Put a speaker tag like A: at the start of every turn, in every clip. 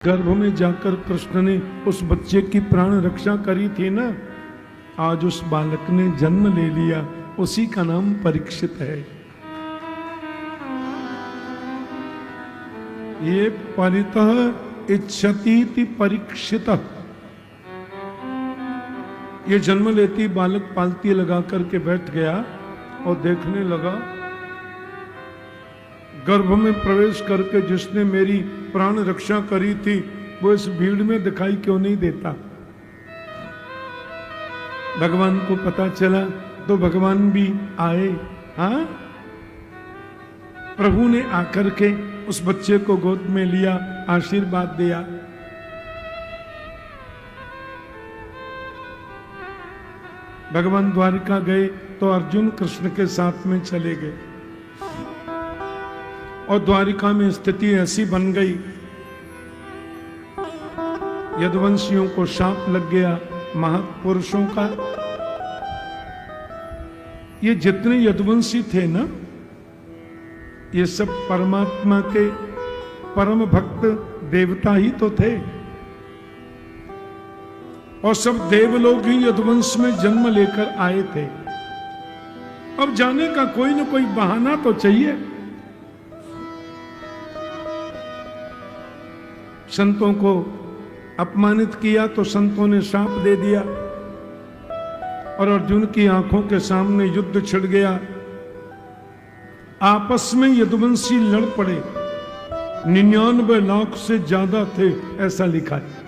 A: गर्भ में जाकर कृष्ण ने उस बच्चे की प्राण रक्षा करी थी ना, आज उस बालक ने जन्म ले लिया, उसी का नाम परीक्षित है। ये परितः इच्छतीति परीक्षितः, ये जन्म लेती बालक पालती लगा करके बैठ गया और देखने लगा, गर्भ में प्रवेश करके जिसने मेरी प्राण रक्षा करी थी वो इस भीड़ में दिखाई क्यों नहीं देता। भगवान को पता चला तो भगवान भी आए। हाँ, प्रभु ने आकर के उस बच्चे को गोद में लिया, आशीर्वाद दिया। भगवान द्वारिका गए तो अर्जुन कृष्ण के साथ में चले गए और द्वारिका में स्थिति ऐसी बन गई, यदुवंशियों को शाप लग गया महापुरुषों का। ये जितने यदुवंशी थे ना, ये सब परमात्मा के परम भक्त देवता ही तो थे, और सब देवलोग ही यदुवंश में जन्म लेकर आए थे। अब जाने का कोई ना कोई बहाना तो चाहिए। संतों को अपमानित किया तो संतों ने शाप दे दिया, और अर्जुन की आंखों के सामने युद्ध छिड़ गया। आपस में यदुवंशी लड़ पड़े, 99 लाख से ज्यादा थे, ऐसा लिखा है।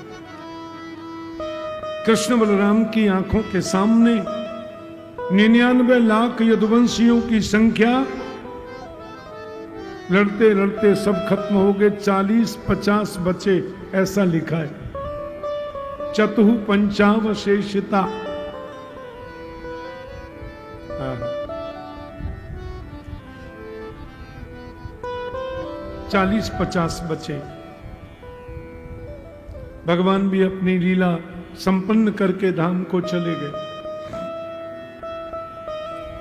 A: कृष्ण बलराम की आंखों के सामने 99 लाख यदुवंशियों की संख्या, लड़ते लड़ते सब खत्म हो गए, 40-50 बचे, ऐसा लिखा है। चतुः पंचावशेषिता, 40-50 बचे। भगवान भी अपनी लीला संपन्न करके धाम को चले गए,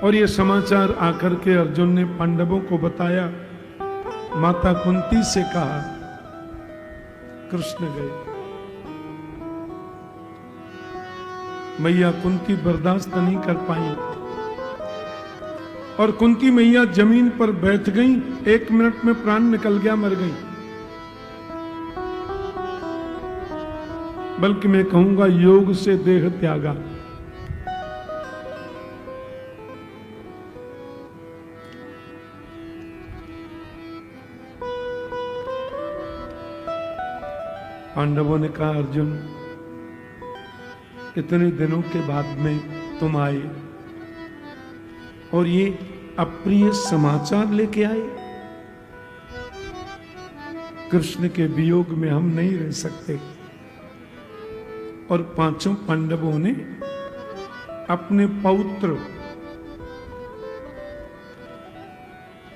A: और ये समाचार आकर के अर्जुन ने पांडवों को बताया। माता कुंती से कहा, कृष्ण गए। मैया कुंती बर्दाश्त नहीं कर पाई, और कुंती मैया जमीन पर बैठ गई, 1 मिनट में प्राण निकल गया, मर गई। बल्कि मैं कहूंगा योग से देह त्यागा। पांडवों ने कहा, अर्जुन इतने दिनों के बाद में तुम आए और ये अप्रिय समाचार लेके आए। कृष्ण के वियोग में हम नहीं रह सकते। और 5 पांडवों ने अपने पौत्र,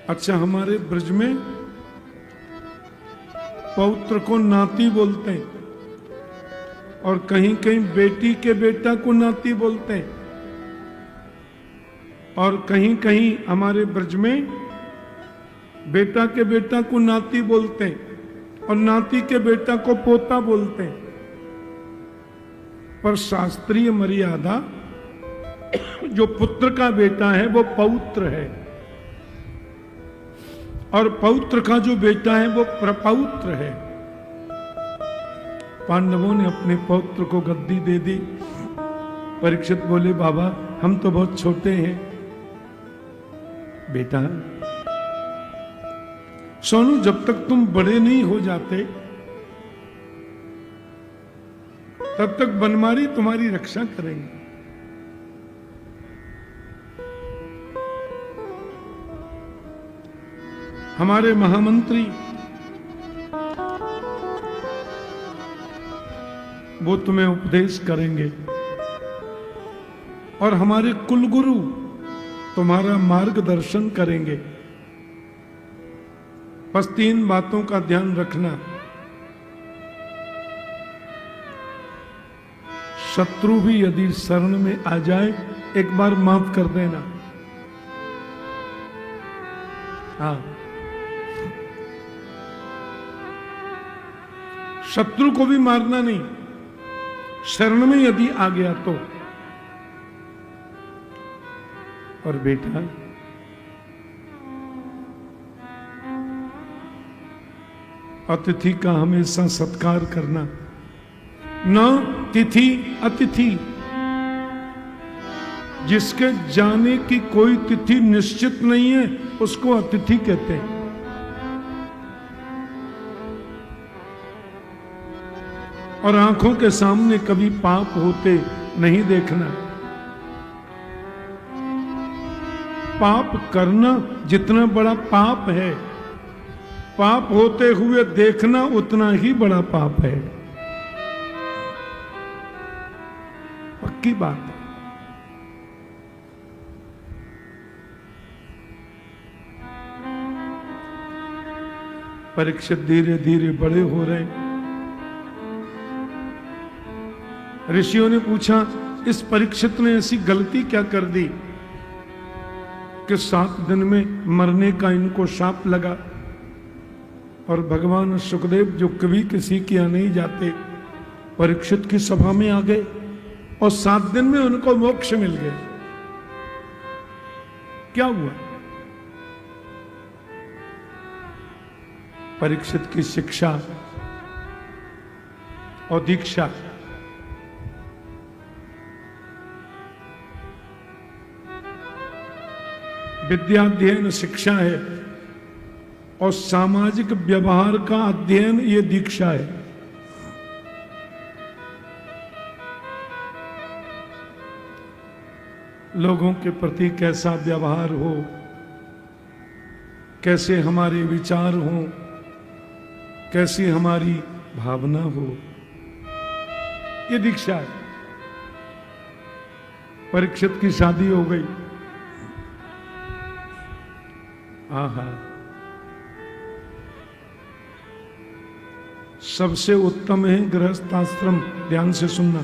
A: अच्छा हमारे ब्रज में पौत्र को नाती बोलते हैं, और कहीं कहीं बेटी के बेटा को नाती बोलते हैं, और कहीं कहीं हमारे ब्रज में बेटा के बेटा को नाती बोलते हैं, और नाती के बेटा को पोता बोलते हैं। पर शास्त्रीय मर्यादा, जो पुत्र का बेटा है वो पौत्र है, और पौत्र का जो बेटा है वो प्रपौत्र है। पांडवों ने अपने पौत्र को गद्दी दे दी। परीक्षित बोले, बाबा हम तो बहुत छोटे हैं। बेटा सोनू, जब तक तुम बड़े नहीं हो जाते तब तक बनमारी तुम्हारी रक्षा करेंगे। हमारे महामंत्री वो तुम्हें उपदेश करेंगे, और हमारे कुलगुरु तुम्हारा मार्गदर्शन करेंगे। बस 3 बातों का ध्यान रखना। शत्रु भी यदि शरण में आ जाए, एक बार माफ कर देना। हाँ, शत्रु को भी मारना नहीं, शरण में यदि आ गया तो। और बेटा, अतिथि का हमेशा सत्कार करना, न तिथि अतिथि। जिसके जाने की कोई तिथि निश्चित नहीं है उसको अतिथि कहते हैं। और आंखों के सामने कभी पाप होते नहीं देखना। पाप करना जितना बड़ा पाप है, पाप होते हुए देखना उतना ही बड़ा पाप है। पक्की बात है। परीक्षित धीरे धीरे बड़े हो रहे। ऋषियों ने पूछा, इस परीक्षित ने ऐसी गलती क्या कर दी कि 7 दिन में मरने का इनको शाप लगा। और भगवान सुखदेव, जो कभी किसी के यहाँ नहीं जाते, परीक्षित की सभा में आ गए और 7 दिन में उनको मोक्ष मिल गया। क्या हुआ? परीक्षित की शिक्षा और दीक्षा विद्याध्ययन शिक्षा है और सामाजिक व्यवहार का अध्ययन ये दीक्षा है। लोगों के प्रति कैसा व्यवहार हो, कैसे हमारे विचार हो, कैसी हमारी भावना हो, ये दीक्षा है। परीक्षित की शादी हो गई। आहा, सबसे उत्तम है गृहस्थाश्रम। ध्यान से सुनना।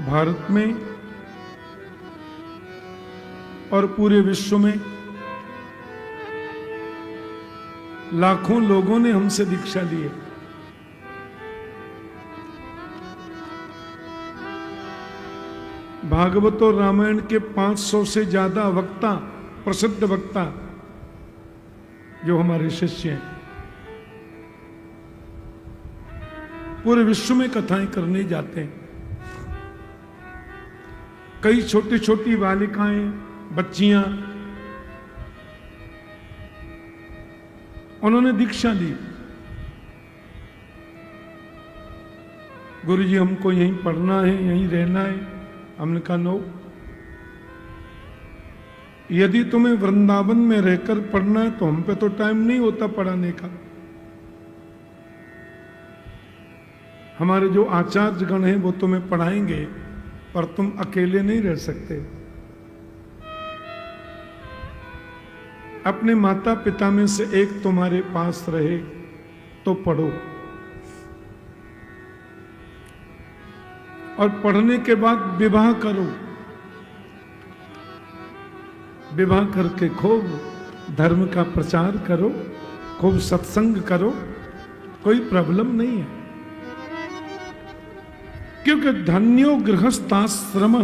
A: भारत में और पूरे विश्व में लाखों लोगों ने हमसे दीक्षा ली है। भागवत और रामायण के 500 से ज्यादा वक्ता, प्रसिद्ध वक्ता जो हमारे शिष्य हैं, पूरे विश्व में कथाएं करने जाते हैं। कई छोटी छोटी बालिकाएं, बच्चियां, उन्होंने दीक्षा ली। गुरुजी, हमको यहीं पढ़ना है, यहीं रहना है। हमने कहा नो, यदि तुम्हें वृंदावन में रहकर पढ़ना है तो हम पे तो टाइम नहीं होता पढ़ाने का। हमारे जो आचार्य गण हैं वो तुम्हें पढ़ाएंगे, पर तुम अकेले नहीं रह सकते। अपने माता पिता में से एक तुम्हारे पास रहे तो पढ़ो, और पढ़ने के बाद विवाह करो। विवाह करके खूब धर्म का प्रचार करो, खूब सत्संग करो, कोई प्रॉब्लम नहीं है। क्योंकि धन्यो गृहस्थाश्रम,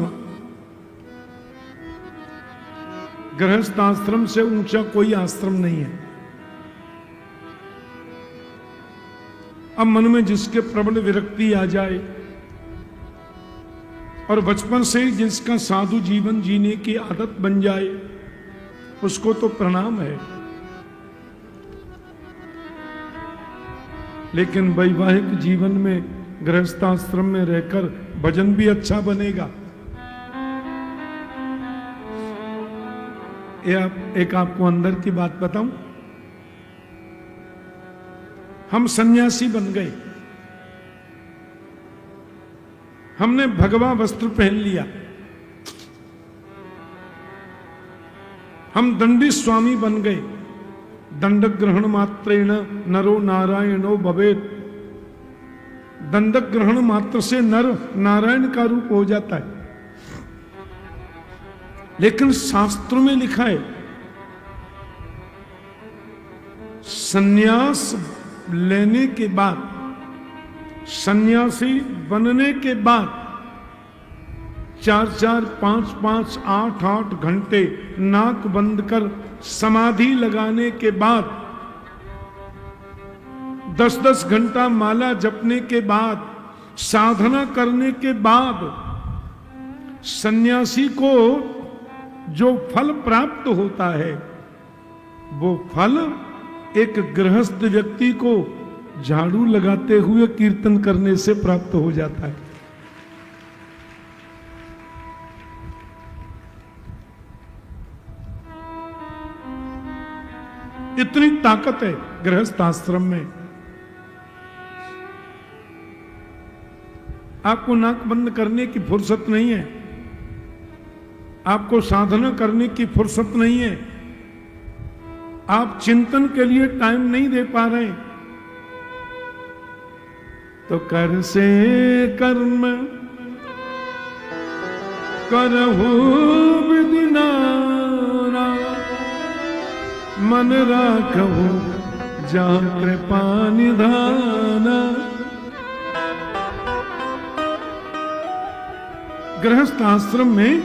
A: गृहस्थाश्रम से ऊंचा कोई आश्रम नहीं है। अब मन में जिसके प्रबल विरक्ति आ जाए और बचपन से ही जिसका साधु जीवन जीने की आदत बन जाए, उसको तो प्रणाम है। लेकिन वैवाहिक जीवन में, गृहस्थाश्रम में रहकर भजन भी अच्छा बनेगा। एक आपको अंदर की बात बताऊं, हम सन्यासी बन गए, हमने भगवा वस्त्र पहन लिया, हम दंडी स्वामी बन गए। दंडक ग्रहण मात्रेण नरो नारायणो भवेत्। दंडक ग्रहण मात्र से नर नारायण का रूप हो जाता है। लेकिन शास्त्रों में लिखा है सन्यास लेने के बाद, सन्यासी बनने के बाद 4-4, 5-5, 8-8 घंटे नाक बंद कर समाधि लगाने के बाद 10-10 घंटा माला जपने के बाद, साधना करने के बाद सन्यासी को जो फल प्राप्त होता है वो फल एक गृहस्थ व्यक्ति को झाड़ू लगाते हुए कीर्तन करने से प्राप्त हो जाता है। इतनी ताकत है गृहस्थ आश्रम में। आपको नाक बंद करने की फुर्सत नहीं है, आपको साधना करने की फुर्सत नहीं है, आप चिंतन के लिए टाइम नहीं दे पा रहे, तो कर से कर्म करहु विदिनारा, मन राखहु जा कृपा निधाना। गृहस्थ आश्रम में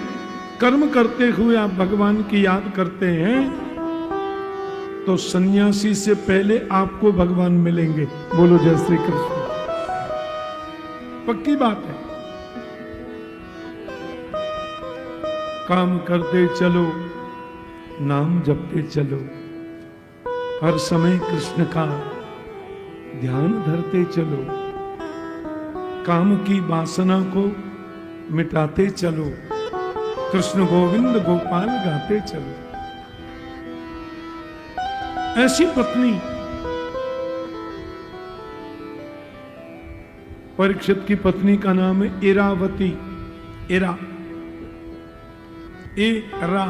A: कर्म करते हुए आप भगवान की याद करते हैं तो सन्यासी से पहले आपको भगवान मिलेंगे। बोलो जय श्री कृष्ण। पक्की बात है। काम करते चलो, नाम जपते चलो, हर समय कृष्ण का ध्यान धरते चलो, काम की वासना को मिटाते चलो, कृष्ण गोविंद गोपाल गाते चलो। ऐसी पत्नी परीक्षित की पत्नी का नाम है इरावती। इरा, एरा,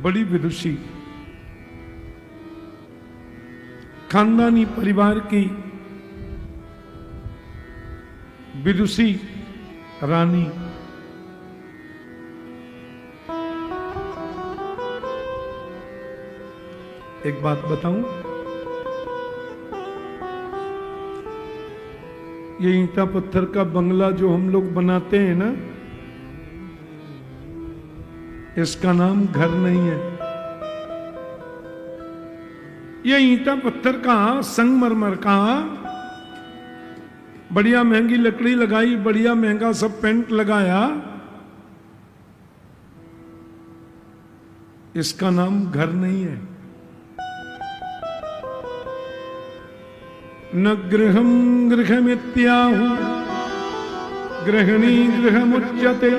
A: बड़ी विदुषी, खानदानी परिवार की विदुषी रानी। एक बात बताऊं, ये ईंटा पत्थर का बंगला जो हम लोग बनाते हैं ना, इसका नाम घर नहीं है। ये ईंटा पत्थर का, संगमरमर का, बढ़िया महंगी लकड़ी लगाई, बढ़िया महंगा सब पेंट लगाया, इसका नाम घर नहीं है। न गृहम गृहमित्याहु गृहिणी गृहमुच्यते।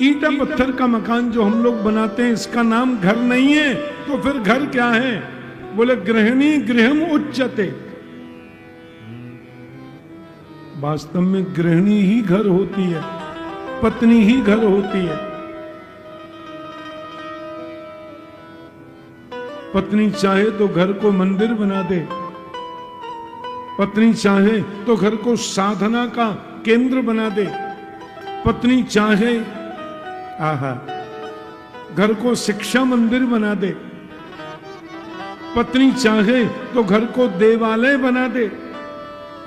A: ईंटा पत्थर का मकान जो हम लोग बनाते हैं इसका नाम घर नहीं है, तो फिर घर क्या है? बोले गृहिणी गृहम उच्यते। वास्तव में गृहिणी ही घर होती है, पत्नी ही घर होती है। पत्नी चाहे तो घर को मंदिर बना दे, पत्नी चाहे तो घर को साधना का केंद्र बना दे, पत्नी चाहे घर को शिक्षा मंदिर बना दे, पत्नी चाहे तो घर को देवालय बना दे,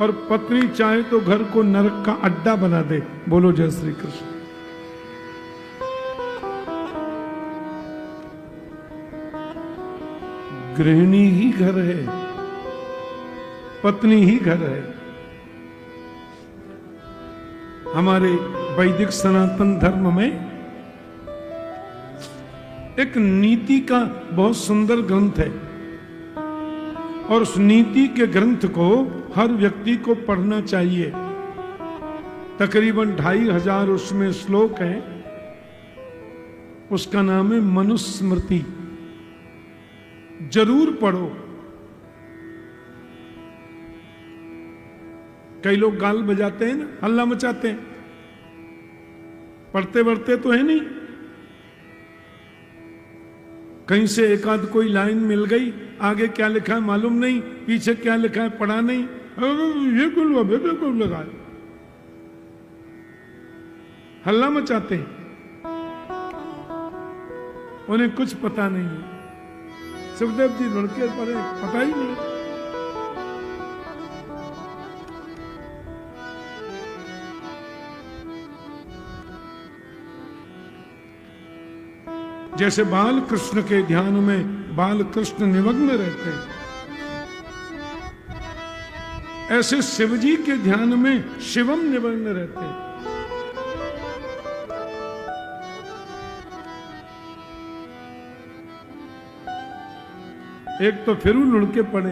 A: और पत्नी चाहे तो घर को नरक का अड्डा बना दे। बोलो जय श्री कृष्ण। गृहिणी ही घर है, पत्नी ही घर है। हमारे वैदिक सनातन धर्म में एक नीति का बहुत सुंदर ग्रंथ है, और उस नीति के ग्रंथ को हर व्यक्ति को पढ़ना चाहिए। तकरीबन 2500 उसमें श्लोक हैं। उसका नाम है मनुस्मृति। जरूर पढ़ो। कई लोग गाल बजाते हैं ना, हल्ला मचाते हैं, पढ़ते बढ़ते तो है नहीं। कहीं से एक आध कोई लाइन मिल गई, आगे क्या लिखा है मालूम नहीं, पीछे क्या लिखा है पढ़ा नहीं, ये बिल्कुल लगा। हल्ला मचाते हैं, उन्हें कुछ पता नहीं है। सुखदेव जी लुढ़के पड़े, पता ही नहीं। जैसे बाल कृष्ण के ध्यान में बाल कृष्ण निमग्न रहते हैं, ऐसे शिवजी के ध्यान में शिवम निमग्न रहते हैं। एक तो फिर लुढ़के पड़े,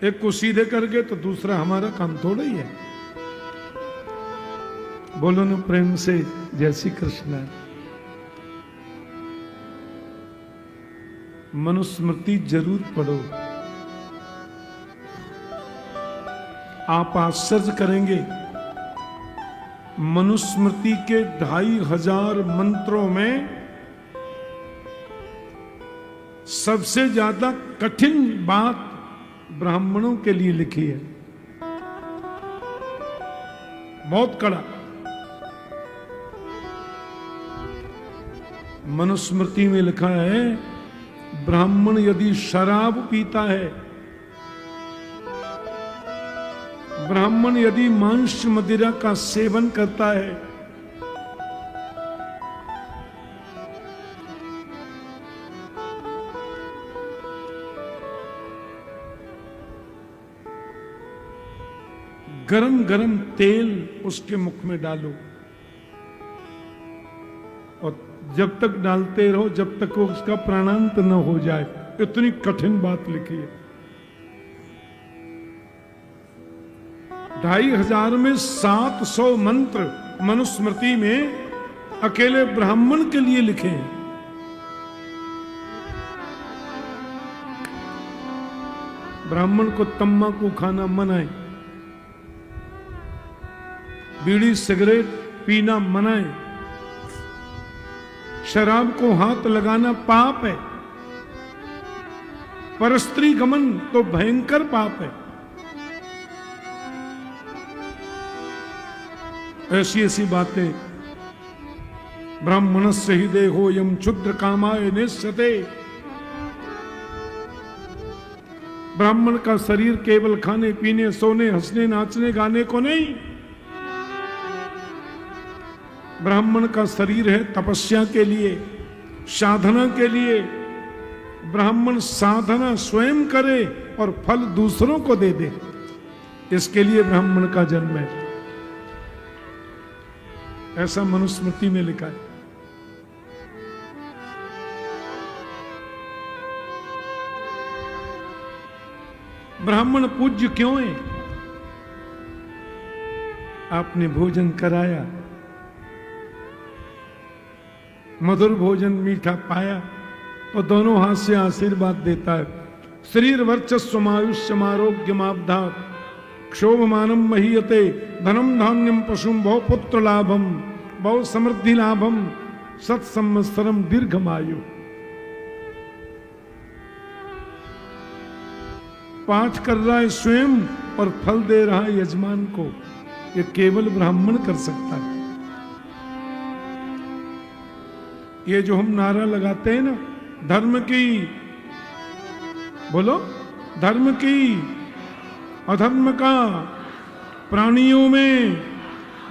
A: एक को सीधे कर गए तो दूसरा हमारा काम थोड़ा ही है। बोलो न प्रेम से जय श्री कृष्ण। मनुस्मृति जरूर पढ़ो, आप आश्चर्य करेंगे। मनुस्मृति के 2500 मंत्रों में सबसे ज्यादा कठिन बात ब्राह्मणों के लिए लिखी है, बहुत कड़ा। मनुस्मृति में लिखा है, ब्राह्मण यदि शराब पीता है, ब्राह्मण यदि मांस मदिरा का सेवन करता है, गरम गरम तेल उसके मुख में डालो और जब तक डालते रहो जब तक वो उसका प्राणांत न हो जाए। इतनी कठिन बात लिखी है। 2500 में 700 मंत्र मनुस्मृति में अकेले ब्राह्मण के लिए लिखे हैं। ब्राह्मण को तम्बाकू खाना मना है, बीड़ी सिगरेट पीना मना है, शराब को हाथ लगाना पाप है, परस्त्री गमन तो भयंकर पाप है। ऐसी ऐसी बातें। ब्राह्मणस्य हि देहोऽयं क्षुद्र कामाय नेष्यते। ब्राह्मण का शरीर केवल खाने पीने सोने हंसने नाचने गाने को नहीं, ब्राह्मण का शरीर है तपस्या के लिए, साधना के लिए। ब्राह्मण साधना स्वयं करे और फल दूसरों को दे दे, इसके लिए ब्राह्मण का जन्म है। ऐसा मनुस्मृति में लिखा है। ब्राह्मण पूज्य क्यों है? आपने भोजन कराया, मधुर भोजन मीठा पाया तो दोनों हाथ से आशीर्वाद देता है। शरीर वर्चस्वमायुष्यमारोग्यमाब्धात् क्षोभमानम महीयते धनम धान्यम पशुम बहु पुत्र लाभम बहु समृद्धि लाभम सत्संवत्सरम दीर्घमायु। पाठ कर रहा है स्वयं और फल दे रहा है यजमान को। ये केवल ब्राह्मण कर सकता है। ये जो हम नारा लगाते हैं ना, धर्म की, बोलो, धर्म की, अधर्म का, प्राणियों में,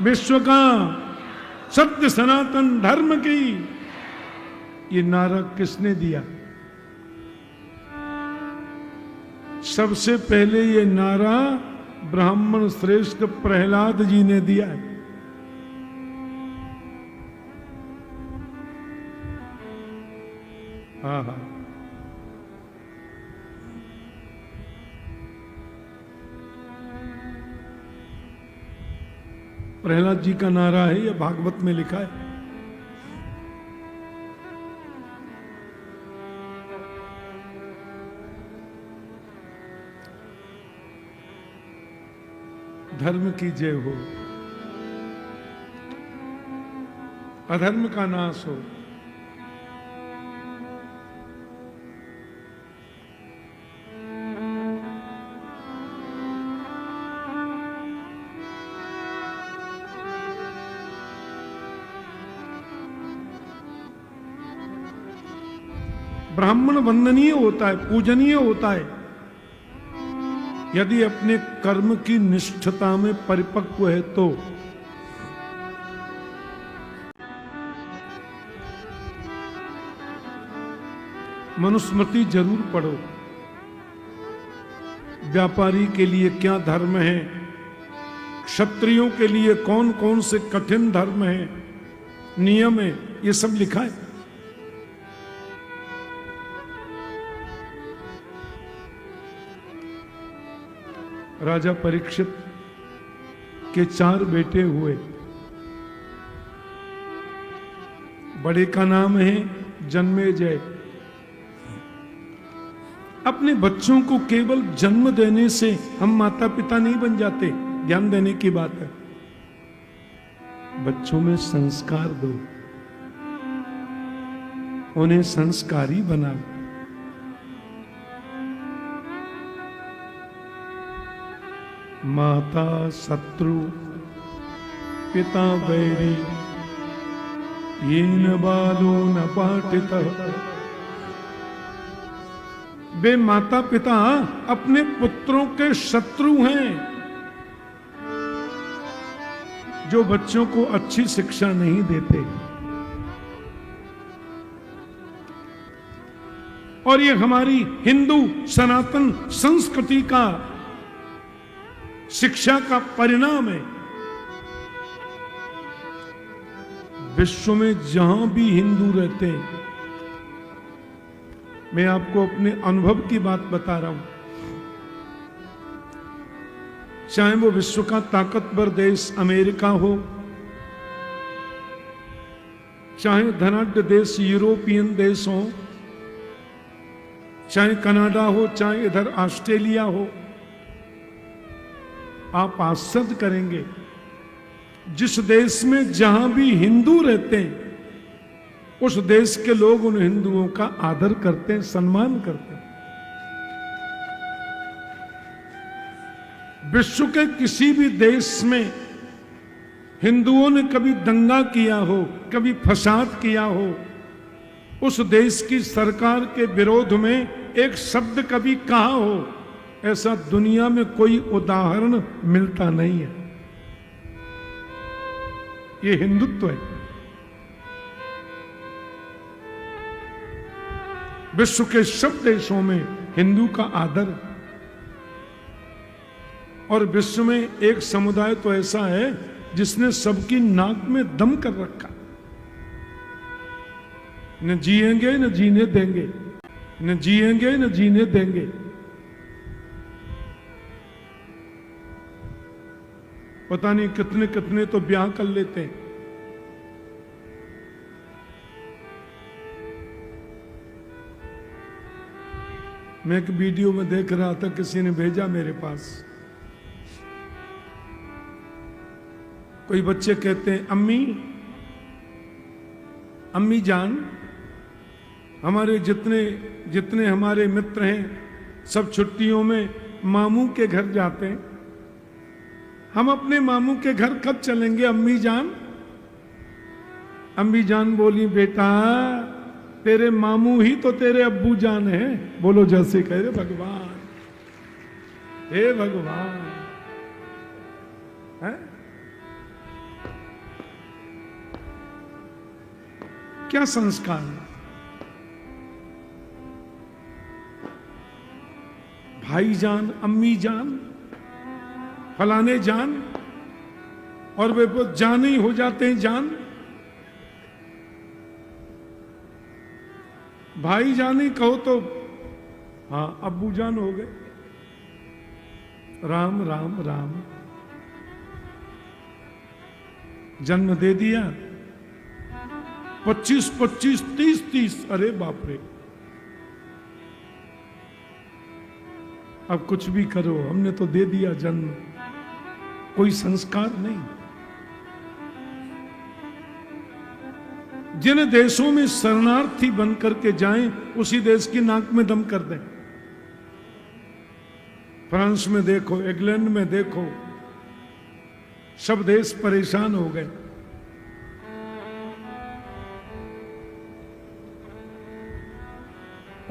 A: विश्व का, सत्य सनातन धर्म की, ये नारा किसने दिया? सबसे पहले ये नारा ब्राह्मण श्रेष्ठ प्रहलाद जी ने दिया है। हाँ हाँ, प्रहलाद जी का नारा है, यह भागवत में लिखा है। धर्म की जय हो, अधर्म का नाश हो। ब्राह्मण वंदनीय होता है, पूजनीय होता है, यदि अपने कर्म की निष्ठता में परिपक्व है तो। मनुस्मृति जरूर पढ़ो। व्यापारी के लिए क्या धर्म है, क्षत्रियों के लिए कौन कौन से कठिन धर्म है, नियम है, ये सब लिखा है। राजा परीक्षित के 4 बेटे हुए। बड़े का नाम है जन्मेजय। अपने बच्चों को केवल जन्म देने से हम माता पिता नहीं बन जाते, ध्यान देने की बात है। बच्चों में संस्कार दो, उन्हें संस्कारी बनाओ। माता शत्रु पिता वैरी येन बालो न पाठितः। वे माता पिता अपने पुत्रों के शत्रु हैं जो बच्चों को अच्छी शिक्षा नहीं देते। और ये हमारी हिंदू सनातन संस्कृति का शिक्षा का परिणाम है। विश्व में जहां भी हिंदू रहते हैं, मैं आपको अपने अनुभव की बात बता रहा हूं, चाहे वो विश्व का ताकतवर देश अमेरिका हो, चाहे धनाढ्य देश यूरोपियन देश हो, चाहे कनाडा हो, चाहे इधर ऑस्ट्रेलिया हो, आप आश्चर्य करेंगे जिस देश में जहां भी हिंदू रहते हैं उस देश के लोग उन हिंदुओं का आदर करते हैं, सम्मान करते हैं। विश्व के किसी भी देश में हिंदुओं ने कभी दंगा किया हो, कभी फसाद किया हो, उस देश की सरकार के विरोध में एक शब्द कभी कहा हो, ऐसा दुनिया में कोई उदाहरण मिलता नहीं है। ये हिंदुत्व है। विश्व के सब देशों में हिंदू का आदर, और विश्व में एक समुदाय तो ऐसा है जिसने सबकी नाक में दम कर रखा। न जिएंगे न जीने देंगे, न जिएंगे न जीने देंगे। पता नहीं कितने कितने तो ब्याह कर लेते हैं। मैं एक वीडियो में देख रहा था, किसी ने भेजा मेरे पास। कोई बच्चे कहते हैं, अम्मी अम्मी जान, हमारे जितने जितने हमारे मित्र हैं सब छुट्टियों में मामू के घर जाते हैं, हम अपने मामू के घर कब चलेंगे अम्मी जान? अम्मी जान बोली, बेटा तेरे मामू ही तो तेरे अब्बू जान है। बोलो जैसे कह रहे भगवान, हे भगवान है? क्या संस्कार है? भाई जान, अम्मी जान, फलाने जान, और वे जान ही हो जाते हैं जान। भाई जान ही कहो तो हाँ अब्बू जान हो गए। राम राम राम। जन्म दे दिया, 25-25, 30-30, अरे बाप रे। अब कुछ भी करो, हमने तो दे दिया जन्म, कोई संस्कार नहीं। जिन देशों में शरणार्थी बनकर के जाएं, उसी देश की नाक में दम कर दें। फ्रांस में देखो, इंग्लैंड में देखो, सब देश परेशान हो गए।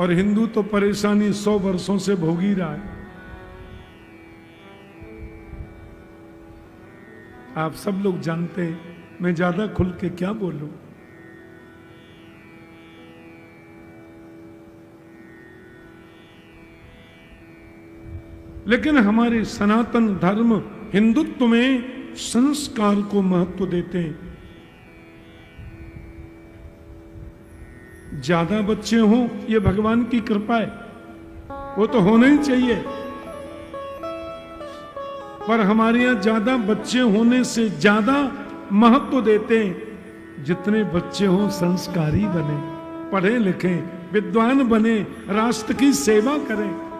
A: और हिंदू तो परेशानी 100 वर्षों से भोग ही रहा है। आप सब लोग जानते हैं, मैं ज्यादा खुल के क्या बोलूं। लेकिन हमारे सनातन धर्म हिंदुत्व में संस्कार को महत्व देते हैं। ज्यादा बच्चे हों ये भगवान की कृपा है, वो तो होना ही चाहिए, पर हमारे यहां ज्यादा बच्चे होने से ज्यादा महत्व देते हैं जितने बच्चे हों संस्कारी बने, पढ़े लिखें, विद्वान बने, राष्ट्र की सेवा करें।